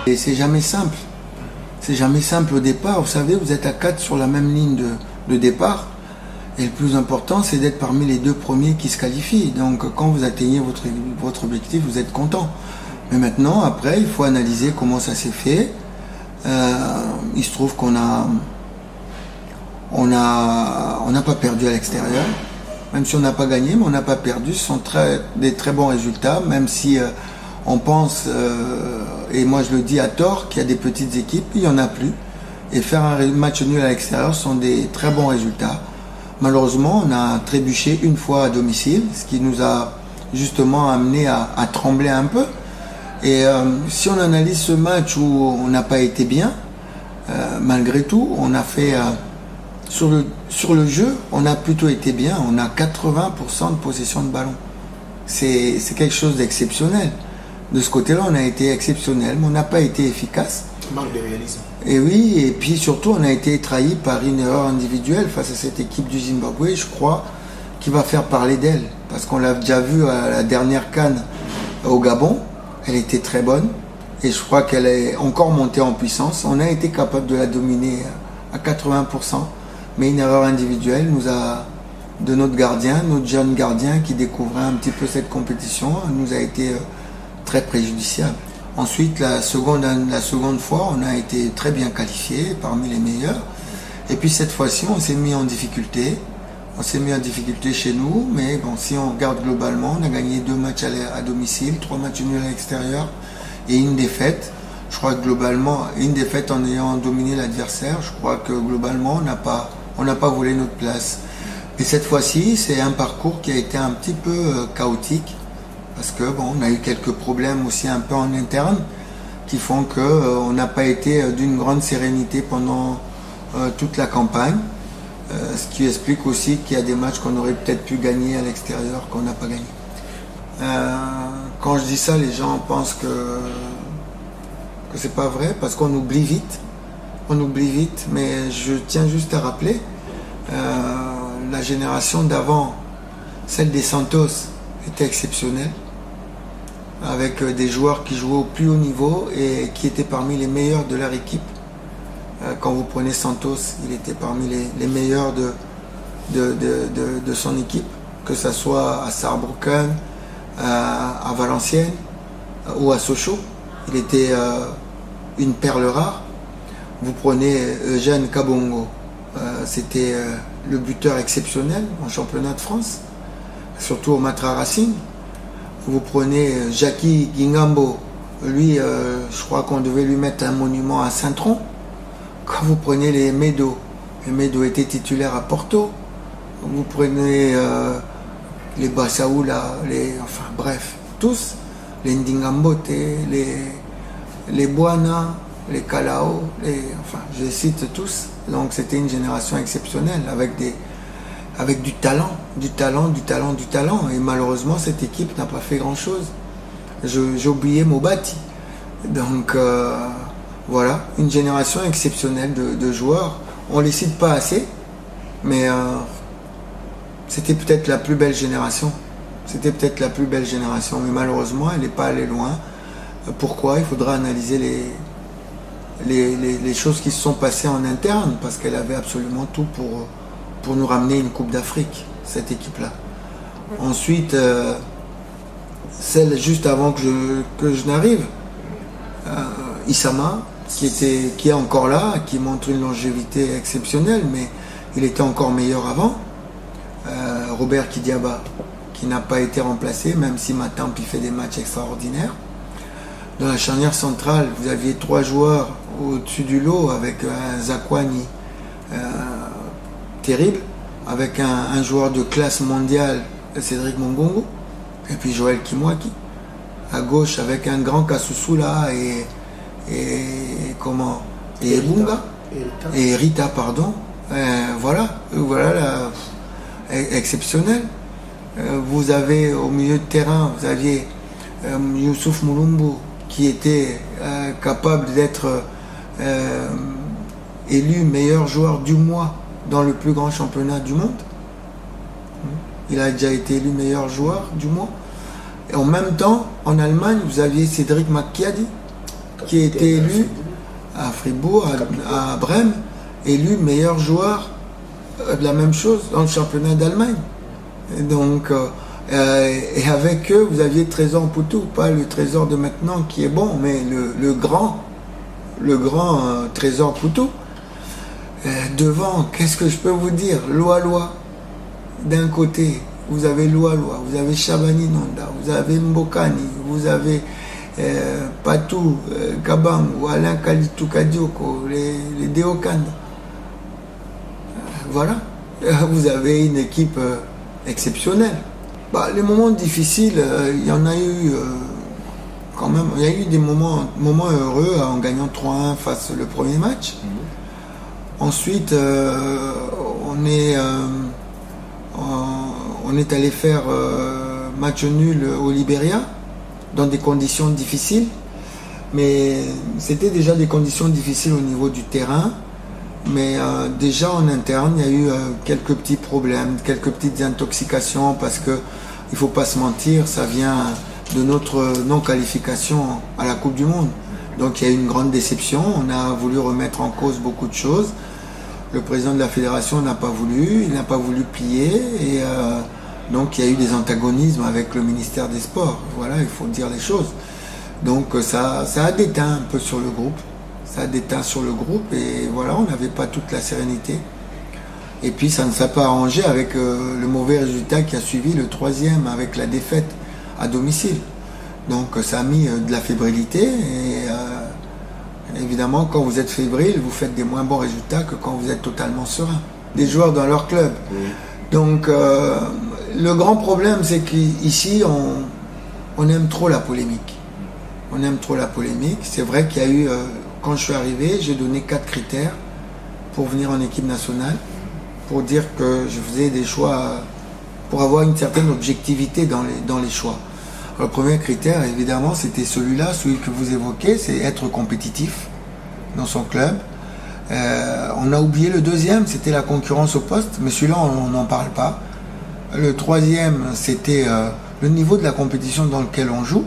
Et c'est jamais simple. C'est jamais simple au départ. Vous savez, vous êtes à 4 sur la même ligne de départ. Et le plus important, c'est d'être parmi les 2 premiers qui se qualifient. Donc quand vous atteignez votre objectif, vous êtes content. Mais maintenant, après, il faut analyser comment ça s'est fait. Il se trouve qu'on n'a pas perdu à l'extérieur. Même si on n'a pas gagné, mais on n'a pas perdu. Ce sont des très bons résultats, même si on pense, et moi je le dis à tort, qu'il y a des petites équipes, il n'y en a plus. Et faire un match nul à l'extérieur sont des très bons résultats. Malheureusement, on a trébuché une fois à domicile, ce qui nous a justement amené à trembler un peu. Et si on analyse ce match où on n'a pas été bien, malgré tout, on a fait... sur le jeu, on a plutôt été bien. On a 80% de possession de ballon. C'est quelque chose d'exceptionnel. De ce côté-là, on a été exceptionnel, mais on n'a pas été efficace. Manque de réalisme. Et oui, et puis surtout, on a été trahi par une erreur individuelle face à cette équipe du Zimbabwe, je crois, qui va faire parler d'elle. Parce qu'on l'a déjà vu à la dernière CAN au Gabon, elle était très bonne. Et je crois qu'elle est encore montée en puissance. On a été capable de la dominer à 80%. Mais une erreur individuelle de notre gardien, notre jeune gardien qui découvrait un petit peu cette compétition, nous a été très préjudiciable. Ensuite, la seconde fois, on a été très bien qualifié, parmi les meilleurs. Et puis cette fois-ci, on s'est mis en difficulté. On s'est mis en difficulté chez nous, mais bon, si on regarde globalement, on a gagné 2 matchs à domicile, 3 matchs nuls à l'extérieur et une défaite. Je crois que globalement, une défaite en ayant dominé l'adversaire, je crois que globalement, on n'a pas volé notre place. Et cette fois-ci, c'est un parcours qui a été un petit peu chaotique, parce que bon, on a eu quelques problèmes aussi un peu en interne, qui font qu'on n'a pas été d'une grande sérénité pendant toute la campagne, ce qui explique aussi qu'il y a des matchs qu'on aurait peut-être pu gagner à l'extérieur, qu'on n'a pas gagné. Quand je dis ça, les gens pensent que c'est pas vrai, parce qu'on oublie vite. On oublie vite, mais je tiens juste à rappeler, la génération d'avant, celle des Santos, était exceptionnelle, avec des joueurs qui jouaient au plus haut niveau et qui étaient parmi les meilleurs de leur équipe. Quand vous prenez Santos, il était parmi les meilleurs de son équipe, que ce soit à Saarbrücken, à Valenciennes ou à Sochaux. Il était une perle rare. Vous prenez Eugène Kabongo, c'était le buteur exceptionnel en championnat de France, surtout au Matra Racing. Vous prenez Jackie Gingambo, lui, je crois qu'on devait lui mettre un monument à Saint-Tron. Quand vous prenez les Medo était titulaire à Porto. Vous prenez les Bassaoula, enfin bref, tous, les Ndingambote, les Boana, les Kalao, enfin je les cite tous. Donc c'était une génération exceptionnelle avec du talent. Et malheureusement cette équipe n'a pas fait grand chose. J'ai oublié Mobati. Donc voilà, une génération exceptionnelle de joueurs. On ne les cite pas assez, mais c'était peut-être la plus belle génération. Mais malheureusement elle n'est pas allée loin. Pourquoi? Il faudra analyser les choses qui se sont passées en interne, parce qu'elle avait absolument tout pour nous ramener une Coupe d'Afrique, cette équipe-là. Ensuite, celle juste avant que je n'arrive, Issama, qui est encore là, qui montre une longévité exceptionnelle, mais il était encore meilleur avant. Robert Kidiaba, qui n'a pas été remplacé, même si Matampi fait des matchs extraordinaires. Dans la charnière centrale, vous aviez 3 joueurs au-dessus du lot, avec un Zakwani terrible, avec un joueur de classe mondiale, Cédric Mongongo, et puis Joël Kimwaki. À gauche, avec un grand Kasussula et Ebunga, et Rita, pardon. Voilà exceptionnel. Vous avez au milieu de terrain, vous aviez Youssouf Moulumbu, qui était capable d'être élu meilleur joueur du mois dans le plus grand championnat du monde. Il a déjà été élu meilleur joueur du mois. Et en même temps, en Allemagne, vous aviez Cédric Macchiadi, qui a été élu à Fribourg, à Brême, élu meilleur joueur de la même chose dans le championnat d'Allemagne. Et donc, et avec eux, vous aviez Trésor Poutou, pas le Trésor de maintenant qui est bon, mais le grand Trésor Poutou. Devant, qu'est-ce que je peux vous dire? Loa. D'un côté, vous avez Loa, vous avez Shabani Nonda, vous avez Mbokani, vous avez Patou, Kabang ou Alain Kalitou Kadioko, les Deokanda. Voilà. Vous avez une équipe exceptionnelle. Les moments difficiles, il y en a eu quand même. Il y a eu des moments heureux en gagnant 3-1 face au premier match. Ensuite, on est allé faire match nul au Libéria dans des conditions difficiles, mais c'était déjà des conditions difficiles au niveau du terrain. Mais déjà en interne, il y a eu quelques petits problèmes, quelques petites intoxications, parce que il faut pas se mentir, ça vient de notre non-qualification à la Coupe du Monde. Donc il y a eu une grande déception, on a voulu remettre en cause beaucoup de choses. Le président de la fédération n'a pas voulu, il n'a pas voulu plier, et donc il y a eu des antagonismes avec le ministère des Sports. Voilà, il faut dire les choses. Donc ça a déteint un peu sur le groupe. Ça a déteint sur le groupe, et voilà, on n'avait pas toute la sérénité. Et puis ça ne s'est pas arrangé avec le mauvais résultat qui a suivi, le troisième, avec la défaite à domicile. Donc ça a mis de la fébrilité, et évidemment, quand vous êtes fébrile, vous faites des moins bons résultats que quand vous êtes totalement serein. Des joueurs dans leur club. Donc le grand problème, c'est qu'ici, on aime trop la polémique. On aime trop la polémique. C'est vrai qu'il y a eu... Quand je suis arrivé, j'ai donné 4 critères pour venir en équipe nationale, pour dire que je faisais des choix, pour avoir une certaine objectivité dans les choix. Alors, le premier critère, évidemment, c'était celui-là, celui que vous évoquez, c'est être compétitif dans son club. On a oublié le deuxième, c'était la concurrence au poste, mais celui-là, on n'en parle pas. Le troisième, c'était le niveau de la compétition dans lequel on joue.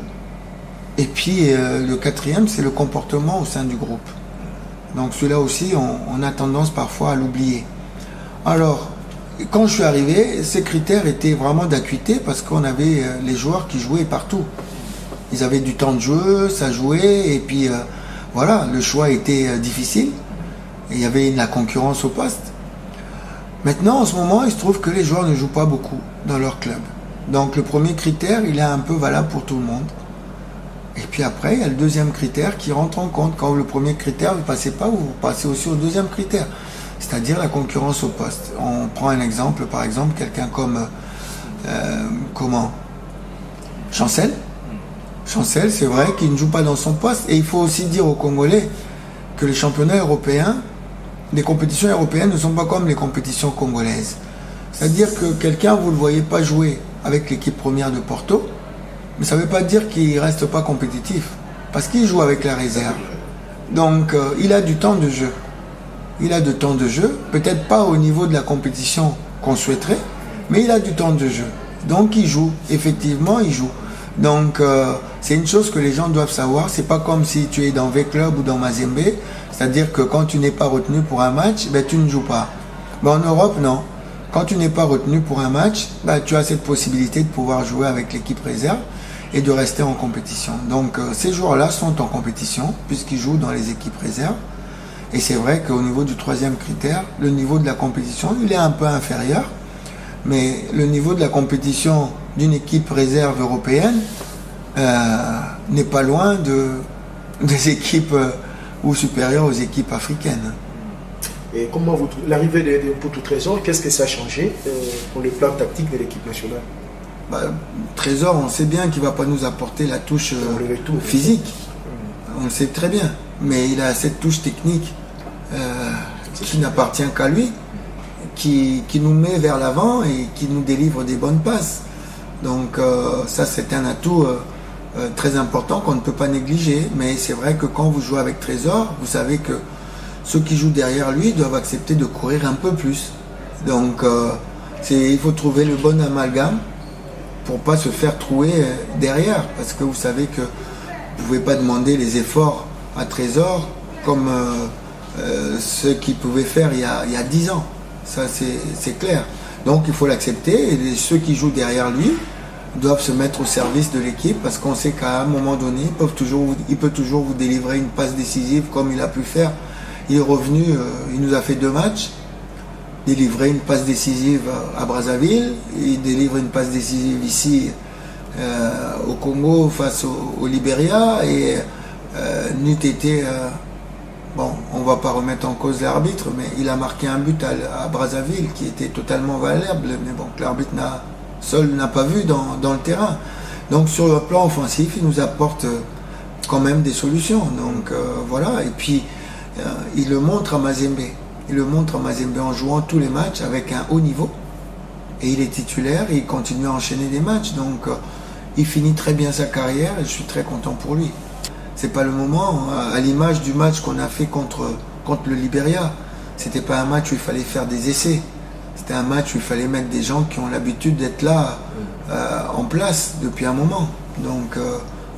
Et puis le quatrième, c'est le comportement au sein du groupe. Donc celui-là aussi, on a tendance parfois à l'oublier. Alors, quand je suis arrivé, ces critères étaient vraiment d'acuité, parce qu'on avait les joueurs qui jouaient partout. Ils avaient du temps de jeu, ça jouait, et puis voilà, le choix était difficile. Et il y avait la concurrence au poste. Maintenant, en ce moment, il se trouve que les joueurs ne jouent pas beaucoup dans leur club. Donc le premier critère, il est un peu valable pour tout le monde. Et puis après, il y a le deuxième critère qui rentre en compte. Quand le premier critère, vous ne passez pas, vous passez aussi au deuxième critère, c'est-à-dire la concurrence au poste. On prend un exemple, par exemple, quelqu'un comme Chancel. Chancel, c'est vrai qu'il ne joue pas dans son poste. Et il faut aussi dire aux Congolais que les championnats européens, les compétitions européennes ne sont pas comme les compétitions congolaises. C'est-à-dire que quelqu'un, vous ne le voyez pas jouer avec l'équipe première de Porto, mais ça ne veut pas dire qu'il ne reste pas compétitif, parce qu'il joue avec la réserve. Donc, il a du temps de jeu. Il a du temps de jeu, peut-être pas au niveau de la compétition qu'on souhaiterait, mais il a du temps de jeu. Donc, il joue. Effectivement, il joue. Donc, c'est une chose que les gens doivent savoir. C'est pas comme si tu es dans V-Club ou dans Mazembe, c'est-à-dire que quand tu n'es pas retenu pour un match, tu ne joues pas. Mais en Europe, non. Quand tu n'es pas retenu pour un match, tu as cette possibilité de pouvoir jouer avec l'équipe réserve et de rester en compétition. Donc ces joueurs-là sont en compétition puisqu'ils jouent dans les équipes réserves. Et c'est vrai qu'au niveau du troisième critère, le niveau de la compétition, il est un peu inférieur. Mais le niveau de la compétition d'une équipe réserve européenne n'est pas loin des équipes ou supérieures aux équipes africaines. Et comment l'arrivée de Poutou Trésor, qu'est-ce que ça a changé pour le plan tactique de l'équipe nationale? Trésor, on sait bien qu'il ne va pas nous apporter la touche physique. On le sait très bien. Mais il a cette touche technique qui n'appartient qu'à lui, qui nous met vers l'avant et qui nous délivre des bonnes passes. Donc ça, c'est un atout très important qu'on ne peut pas négliger. Mais c'est vrai que quand vous jouez avec Trésor, vous savez que ceux qui jouent derrière lui doivent accepter de courir un peu plus. Donc il faut trouver le bon amalgame pour pas se faire trouer derrière, parce que vous savez que vous pouvez pas demander les efforts à Trésor comme ceux qu'il pouvait faire il y a 10 ans. Ça, c'est clair. Donc, il faut l'accepter. Et ceux qui jouent derrière lui doivent se mettre au service de l'équipe parce qu'on sait qu'à un moment donné, il peut toujours vous délivrer une passe décisive comme il a pu faire. Il est revenu, il nous a fait 2 matchs, délivrer une passe décisive à Brazzaville, il délivre une passe décisive ici au Congo face au Libéria et n'eût été... bon, on ne va pas remettre en cause l'arbitre, mais il a marqué un but à Brazzaville qui était totalement valable, mais bon, l'arbitre seul n'a pas vu dans le terrain. Donc sur le plan offensif, il nous apporte quand même des solutions. Donc voilà, et puis il le montre à Mazembe. Il le montre à Mazembe en jouant tous les matchs avec un haut niveau. Et il est titulaire et il continue à enchaîner des matchs. Donc il finit très bien sa carrière et je suis très content pour lui. C'est pas le moment, à l'image du match qu'on a fait contre le Libéria. C'était pas un match où il fallait faire des essais. C'était un match où il fallait mettre des gens qui ont l'habitude d'être là en place depuis un moment. Donc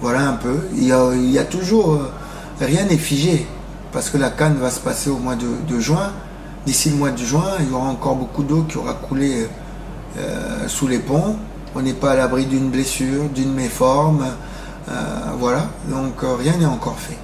voilà un peu. Il y a toujours... rien n'est figé. Parce que la CAN va se passer au mois de juin. D'ici le mois de juin, il y aura encore beaucoup d'eau qui aura coulé sous les ponts. On n'est pas à l'abri d'une blessure, d'une méforme. Voilà. Donc rien n'est encore fait.